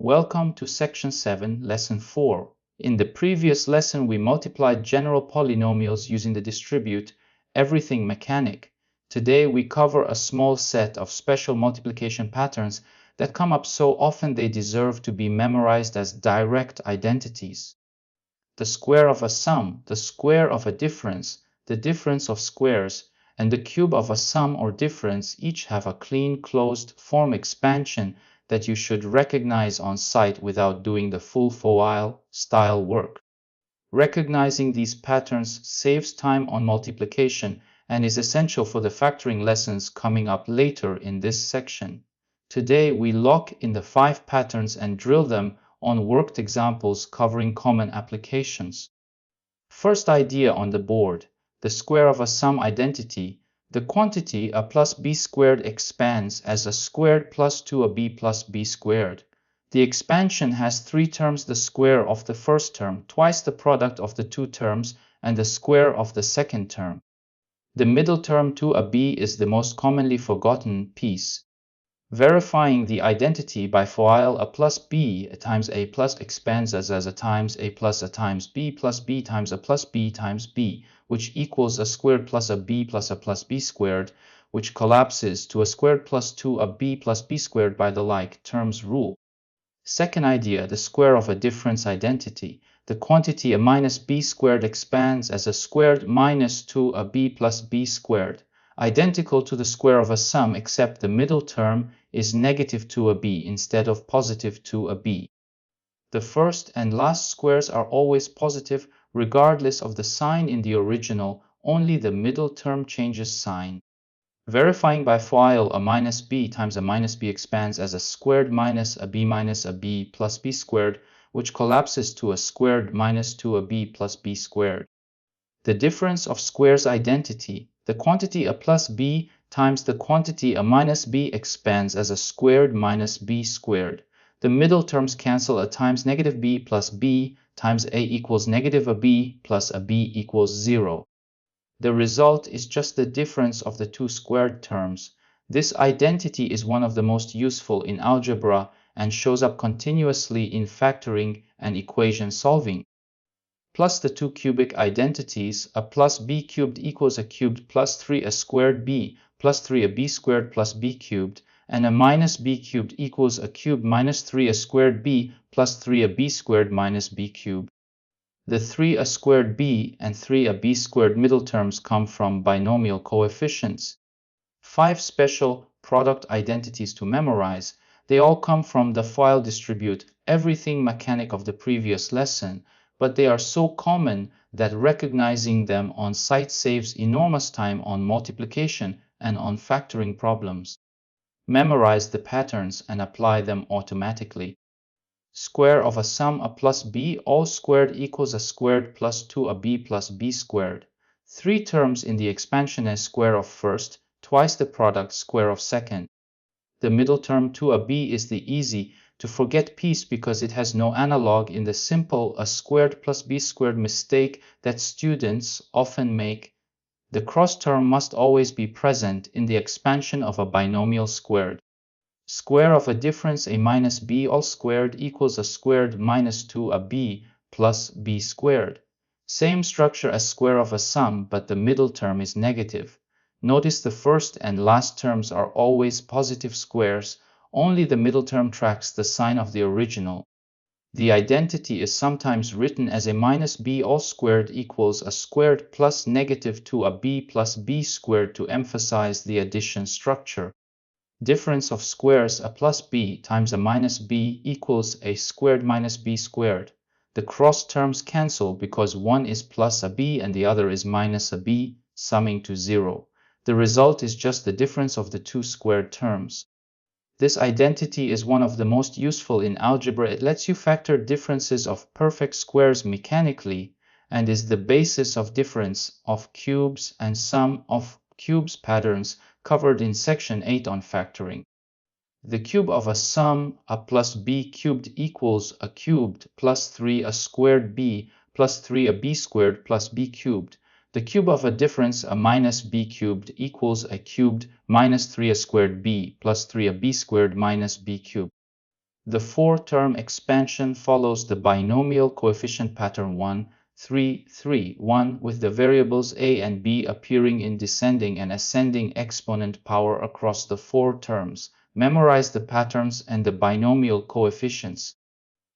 Welcome to Section 7, Lesson 4. In the previous lesson, we multiplied general polynomials using the distribute everything mechanic. Today, we cover a small set of special multiplication patterns that come up so often they deserve to be memorized as direct identities. The square of a sum, the square of a difference, the difference of squares, and the cube of a sum or difference each have a clean closed form expansion that you should recognize on sight without doing the full file style work. Recognizing these patterns saves time on multiplication and is essential for the factoring lessons coming up later in this section. Today, we lock in the 5 patterns and drill them on worked examples covering common applications. First idea on the board, the square of a sum identity. The quantity a plus b squared expands as a squared plus 2ab plus b squared. The expansion has 3 terms: the square of the first term, twice the product of the 2 terms, and the square of the second term. The middle term 2ab is the most commonly forgotten piece. Verifying the identity by file a plus b times a plus expands as a times a plus a times b plus b times a plus b times b, which equals a squared plus a b plus a plus b squared, which collapses to a squared plus 2ab plus b squared by the like terms rule. Second idea, the square of a difference identity. The quantity a minus b squared expands as a squared minus 2ab plus b squared, identical to the square of a sum, except the middle term is negative 2ab instead of positive 2ab. The first and last squares are always positive regardless of the sign in the original, only the middle term changes sign. Verifying by file a minus b times a minus b expands as a squared minus a b plus b squared, which collapses to a squared minus 2ab plus b squared. The difference of squares identity. The quantity a plus b times the quantity a minus b expands as a squared minus b squared. The middle terms cancel. A times negative b plus b times a equals negative a b plus a b equals 0. The result is just the difference of the 2 squared terms. This identity is one of the most useful in algebra and shows up continuously in factoring and equation solving. Plus the 2 cubic identities, a plus b cubed equals a cubed plus 3 a squared b plus 3 a b squared plus b cubed, and a minus b cubed equals a cube minus 3 a squared b plus 3 a b squared minus b cubed. The 3 a squared b and 3 a b squared middle terms come from binomial coefficients. 5 special product identities to memorize. They all come from the file distribute everything mechanic of the previous lesson, but they are so common that recognizing them on sight saves enormous time on multiplication and on factoring problems. Memorize the patterns and apply them automatically. Square of a sum a plus b all squared equals a squared plus 2ab plus b squared. 3 terms in the expansion as square of first, twice the product square of second. The middle term 2ab is the easy to forget piece because it has no analog in the simple a squared plus b squared mistake that students often make. The cross term must always be present in the expansion of a binomial squared. Square of a difference a minus b all squared equals a squared minus 2ab plus b squared. Same structure as square of a sum, but the middle term is negative. Notice the first and last terms are always positive squares, only the middle term tracks the sign of the original. The identity is sometimes written as a minus b all squared equals a squared plus negative 2ab plus b squared to emphasize the addition structure. Difference of squares a plus b times a minus b equals a squared minus b squared. The cross terms cancel because one is plus a b and the other is minus a b, summing to 0. The result is just the difference of the 2 squared terms. This identity is one of the most useful in algebra. It lets you factor differences of perfect squares mechanically and is the basis of difference of cubes and sum of cubes patterns covered in section 8 on factoring. The cube of a sum a plus b cubed equals a cubed plus 3 a squared b plus 3 a b squared plus b cubed. The cube of a difference a minus b cubed equals a cubed minus 3 a squared b plus 3 a b squared minus b cubed. The four-term expansion follows the binomial coefficient pattern 1, 3, 3, 1 with the variables a and b appearing in descending and ascending exponent power across the four terms. Memorize the patterns and the binomial coefficients.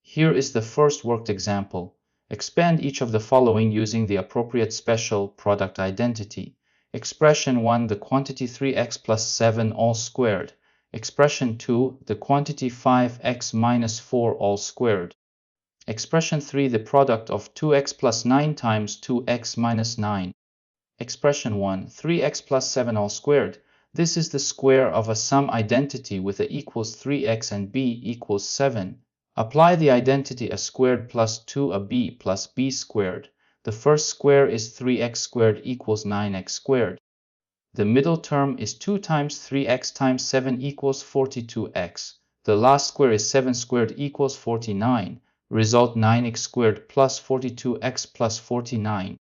Here is the first worked example. Expand each of the following using the appropriate special product identity. Expression 1, the quantity 3x plus 7 all squared. Expression 2, the quantity 5x minus 4 all squared. Expression 3, the product of 2x plus 9 times 2x minus 9. Expression 1, 3x plus 7 all squared. This is the square of a sum identity with a equals 3x and b equals 7. Apply the identity a squared plus 2ab plus b squared. The first square is 3x squared equals 9x squared. The middle term is 2 times 3x times 7 equals 42x. The last square is 7 squared equals 49. Result 9x squared plus 42x plus 49.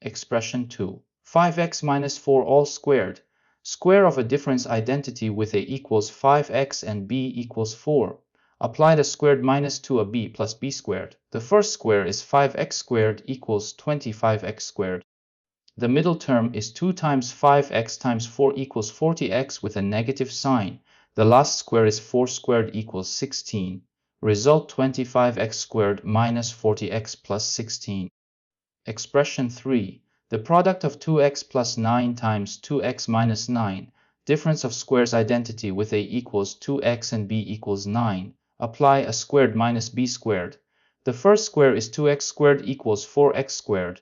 Expression 2. 5x minus 4 all squared. Square of a difference identity with a equals 5x and b equals 4. Apply the squared minus 2ab plus b squared. The first square is 5x squared equals 25x squared. The middle term is 2 times 5x times 4 equals 40x with a negative sign. The last square is 4 squared equals 16. Result 25x squared minus 40x plus 16. Expression 3. The product of 2x plus 9 times 2x minus 9. Difference of squares identity with a equals 2x and b equals 9. Apply a squared minus b squared. The first square is 2x squared equals 4x squared.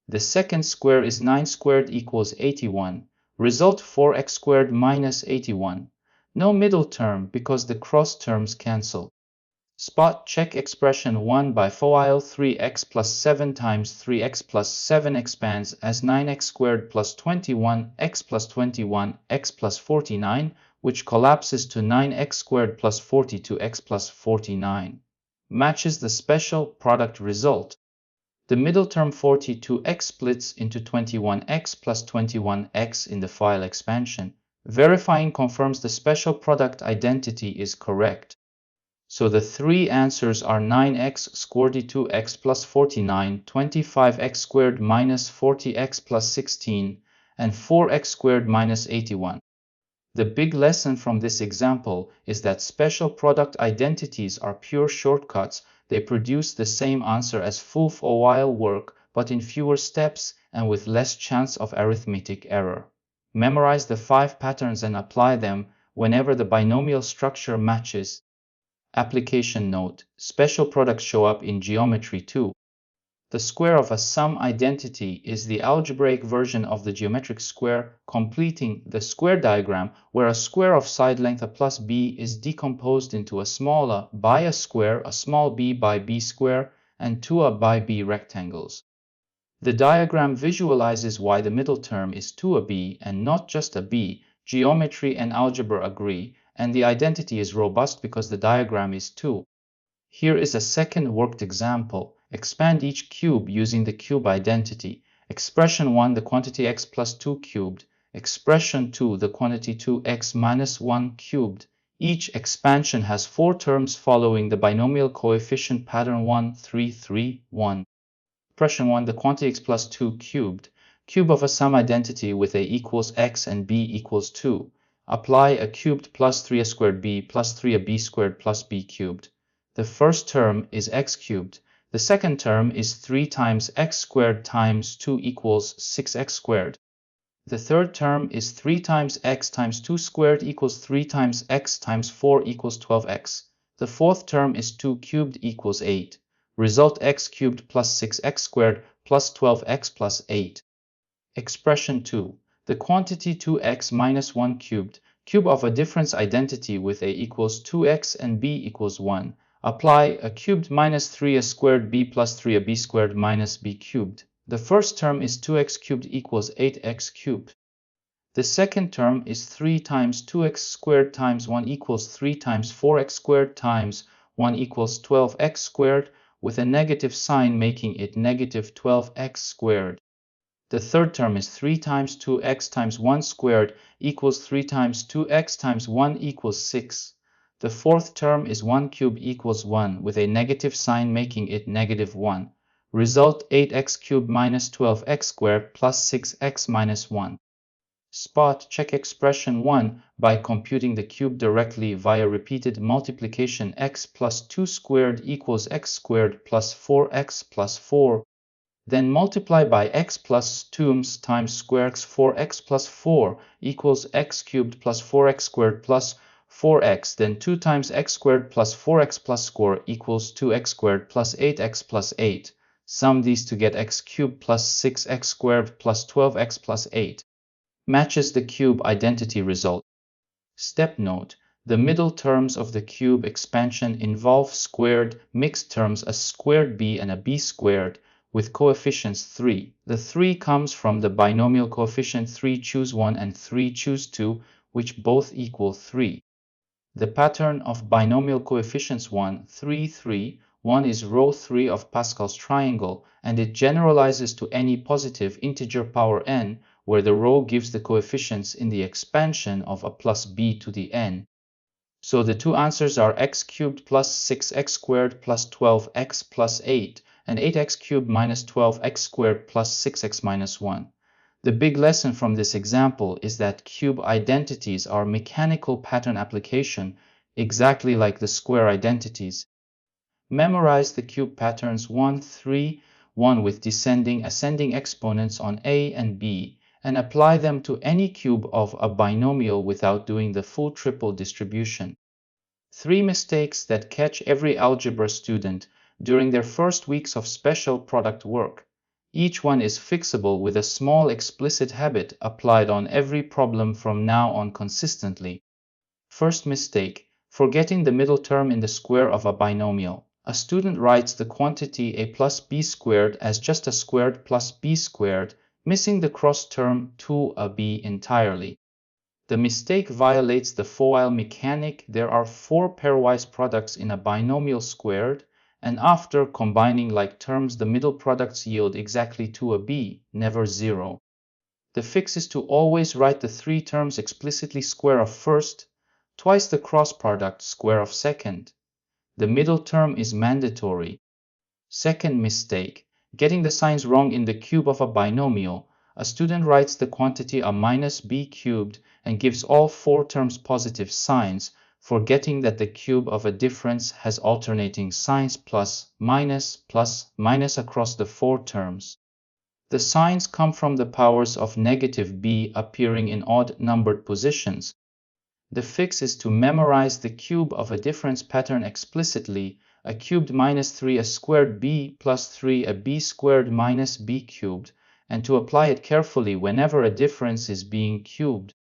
The second square is 9 squared equals 81. Result 4x squared minus 81. No middle term because the cross terms cancel. Spot check expression 1 by FOIL 3x plus 7 times 3x plus 7 expands as 9x squared plus 21x plus 21x plus 49, which collapses to 9x squared plus 42x plus 49. Matches the special product result. The middle term 42x splits into 21x plus 21x in the file expansion. Verifying confirms the special product identity is correct. So the three answers are 9x squared 2x plus 49, 25x squared minus 40x plus 16, and 4x squared minus 81. The big lesson from this example is that special product identities are pure shortcuts. They produce the same answer as full FOIL work, but in fewer steps and with less chance of arithmetic error. Memorize the 5 patterns and apply them whenever the binomial structure matches. Application note: special products show up in geometry too. The square of a sum identity is the algebraic version of the geometric square, completing the square diagram where a square of side length a plus b is decomposed into a small a by a square, a small b by b square, and two a by b rectangles. The diagram visualizes why the middle term is 2ab and not just a b. Geometry and algebra agree, and the identity is robust because the diagram is 2. Here is a second worked example. Expand each cube using the cube identity. Expression 1, the quantity x plus 2 cubed. Expression 2, the quantity 2x minus 1 cubed. Each expansion has 4 terms following the binomial coefficient pattern 1, 3, 3, 1. Expression 1, the quantity x plus 2 cubed. Cube of a sum identity with a equals x and b equals 2. Apply a cubed plus 3a squared b plus 3ab squared plus b cubed. The first term is x cubed. The second term is 3 times x squared times 2 equals 6x squared. The third term is 3 times x times 2 squared equals 3 times x times 4 equals 12x. The fourth term is 2 cubed equals 8. Result x cubed plus 6x squared plus 12x plus 8. Expression 2. The quantity 2x minus 1 cubed. Cube of a difference identity with a equals 2x and b equals 1. Apply a cubed minus 3a squared b plus 3ab squared minus b cubed. The first term is 2x cubed equals 8x cubed. The second term is 3 times 2x squared times 1 equals 3 times 4x squared times 1 equals 12x squared with a negative sign making it negative 12x squared. The third term is 3 times 2x times 1 squared equals 3 times 2x times 1 equals 6. The fourth term is 1 cubed equals 1 with a negative sign making it negative 1. Result 8x cubed minus 12x squared plus 6x minus 1. Spot check expression 1 by computing the cube directly via repeated multiplication. X plus 2 squared equals x squared plus 4x plus 4. Then multiply by x plus 2 times square x. 4x plus 4 equals x cubed plus 4x squared plus 4x. Then 2 times x squared plus 4x plus square equals 2x squared plus 8x plus 8. Sum these to get x cubed plus 6x squared plus 12x plus 8. Matches the cube identity result. Step note: the middle terms of the cube expansion involve squared mixed terms, a squared b and a b squared, with coefficients 3. The 3 comes from the binomial coefficient 3 choose 1 and 3 choose 2, which both equal 3. The pattern of binomial coefficients 1, 3, 3, 1 is row 3 of Pascal's triangle, and it generalizes to any positive integer power n, where the row gives the coefficients in the expansion of a plus b to the n. So the two answers are x cubed plus 6x squared plus 12x plus 8, and 8x cubed minus 12x squared plus 6x minus 1. The big lesson from this example is that cube identities are mechanical pattern application, exactly like the square identities. Memorize the cube patterns 1, 3, 1 with descending, ascending exponents on a and b, and apply them to any cube of a binomial without doing the full triple distribution. 3 mistakes that catch every algebra student during their first weeks of special product work. Each one is fixable with a small explicit habit applied on every problem from now on consistently. First mistake: forgetting the middle term in the square of a binomial. A student writes the quantity a plus b squared as just a squared plus b squared, missing the cross term 2ab entirely. The mistake violates the foil mechanic. There are 4 pairwise products in a binomial squared, and after combining like terms, the middle products yield exactly 2ab, never 0. The fix is to always write the 3 terms explicitly square of first, twice the cross product square of second. The middle term is mandatory. Second mistake: getting the signs wrong in the cube of a binomial. A student writes the quantity a minus b cubed and gives all 4 terms positive signs, forgetting that the cube of a difference has alternating signs plus, minus across the 4 terms. The signs come from the powers of negative b appearing in odd numbered positions. The fix is to memorize the cube of a difference pattern explicitly, a cubed minus 3 a squared b plus 3 a b squared minus b cubed, and to apply it carefully whenever a difference is being cubed.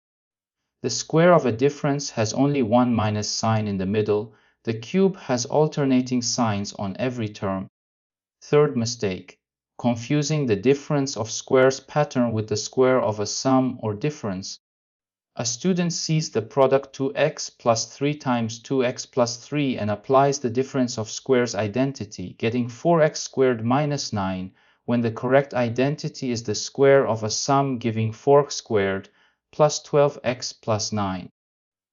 The square of a difference has only one minus sign in the middle. The cube has alternating signs on every term. Third mistake: confusing the difference of squares pattern with the square of a sum or difference. A student sees the product 2x plus 3 times 2x plus 3 and applies the difference of squares identity, getting 4x squared minus 9, when the correct identity is the square of a sum giving 4x squared plus 12x plus 9.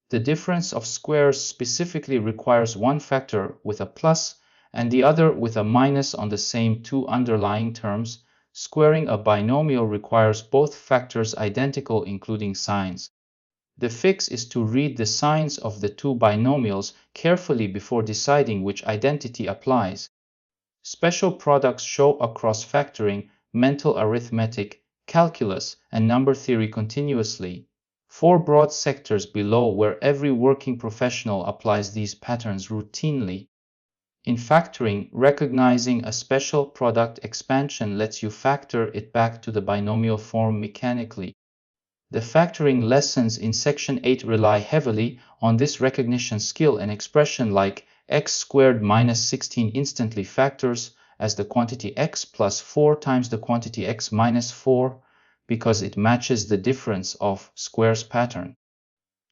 The difference of squares specifically requires one factor with a plus and the other with a minus on the same 2 underlying terms. Squaring a binomial requires both factors identical, including signs. The fix is to read the signs of the 2 binomials carefully before deciding which identity applies. Special products show across factoring, mental arithmetic, calculus, and number theory continuously. 4 broad sectors below where every working professional applies these patterns routinely. In factoring, recognizing a special product expansion lets you factor it back to the binomial form mechanically. The factoring lessons in Section 8 rely heavily on this recognition skill. An expression like x squared minus 16 instantly factors as the quantity x plus 4 times the quantity x minus 4 because it matches the difference of squares pattern.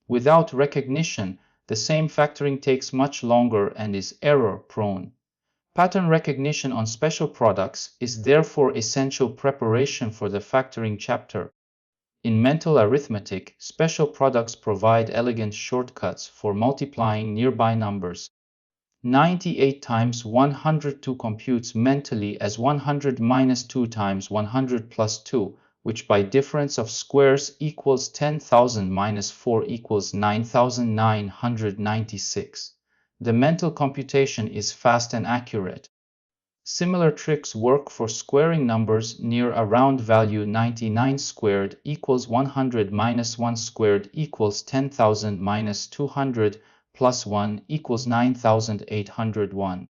Without recognition, the same factoring takes much longer and is error-prone. Pattern recognition on special products is therefore essential preparation for the factoring chapter. In mental arithmetic, special products provide elegant shortcuts for multiplying nearby numbers. 98 times 102 computes mentally as 100 minus 2 times 100 plus 2, which by difference of squares equals 10,000 minus 4 equals 9,996. The mental computation is fast and accurate. Similar tricks work for squaring numbers near a round value. 99 squared equals 100 minus 1 squared equals 10,000 minus 200 plus 1 equals 9,801.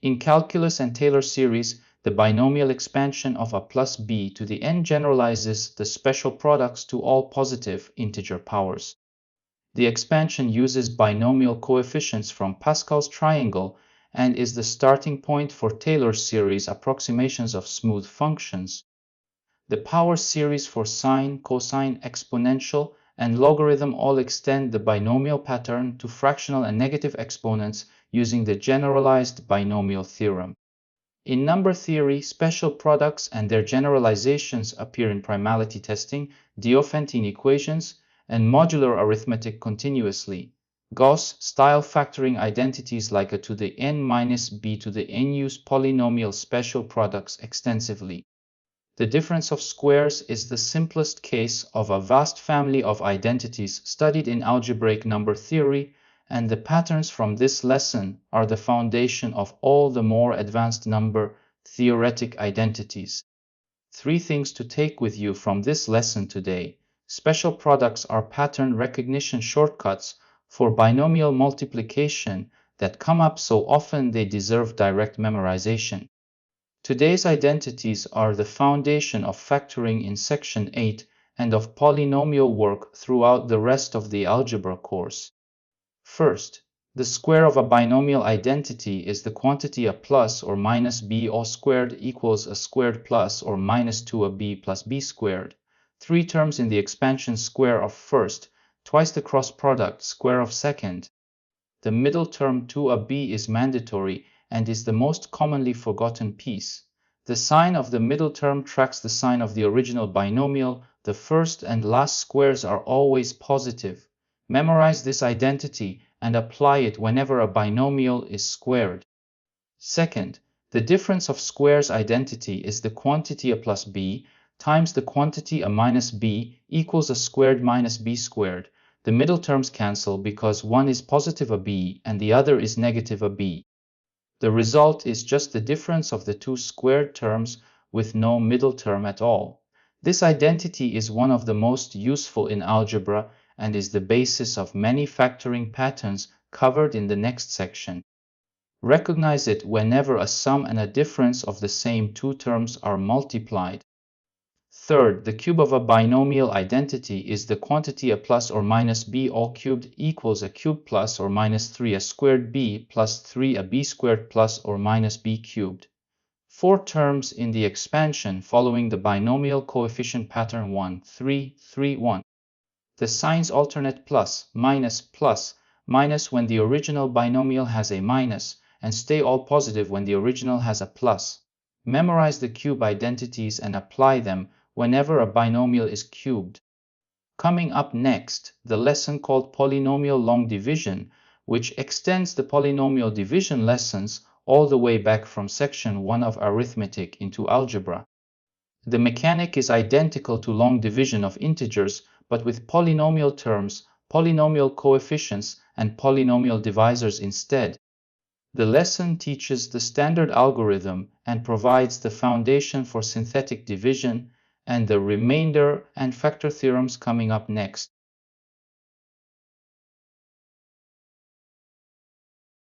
In calculus and Taylor series, the binomial expansion of a plus b to the n generalizes the special products to all positive integer powers. The expansion uses binomial coefficients from Pascal's triangle and is the starting point for Taylor series approximations of smooth functions. The power series for sine, cosine, exponential, and logarithm all extend the binomial pattern to fractional and negative exponents using the generalized binomial theorem. In number theory, special products and their generalizations appear in primality testing, Diophantine equations, and modular arithmetic continuously. Gauss-style factoring identities like a to the n minus b to the n use polynomial special products extensively. The difference of squares is the simplest case of a vast family of identities studied in algebraic number theory, and the patterns from this lesson are the foundation of all the more advanced number theoretic identities. 3 things to take with you from this lesson today. Special products are pattern recognition shortcuts for binomial multiplication that come up so often they deserve direct memorization. Today's identities are the foundation of factoring in Section 8 and of polynomial work throughout the rest of the algebra course. First, the square of a binomial identity is the quantity a plus or minus b all squared equals a squared plus or minus 2ab plus b squared. 3 terms in the expansion square of first, twice the cross product square of second. The middle term 2ab is mandatory and is the most commonly forgotten piece. The sign of the middle term tracks the sign of the original binomial. The first and last squares are always positive. Memorize this identity and apply it whenever a binomial is squared. Second, the difference of squares identity is the quantity a plus b times the quantity a minus b equals a squared minus b squared. The middle terms cancel because one is positive a b and the other is negative a b. The result is just the difference of the 2 squared terms with no middle term at all. This identity is one of the most useful in algebra and is the basis of many factoring patterns covered in the next section. Recognize it whenever a sum and a difference of the same 2 terms are multiplied. Third, the cube of a binomial identity is the quantity a plus or minus b all cubed equals a cube plus or minus 3 a squared b plus 3 a b squared plus or minus b cubed. 4 terms in the expansion following the binomial coefficient pattern 1, 3, 3, 1. The signs alternate plus, minus when the original binomial has a minus, and stay all positive when the original has a plus. Memorize the cube identities and apply them whenever a binomial is cubed. Coming up next, the lesson called Polynomial Long Division, which extends the polynomial division lessons all the way back from section 1 of arithmetic into algebra. The mechanic is identical to long division of integers, but with polynomial terms, polynomial coefficients, and polynomial divisors instead. The lesson teaches the standard algorithm and provides the foundation for synthetic division, and the remainder and factor theorems coming up next.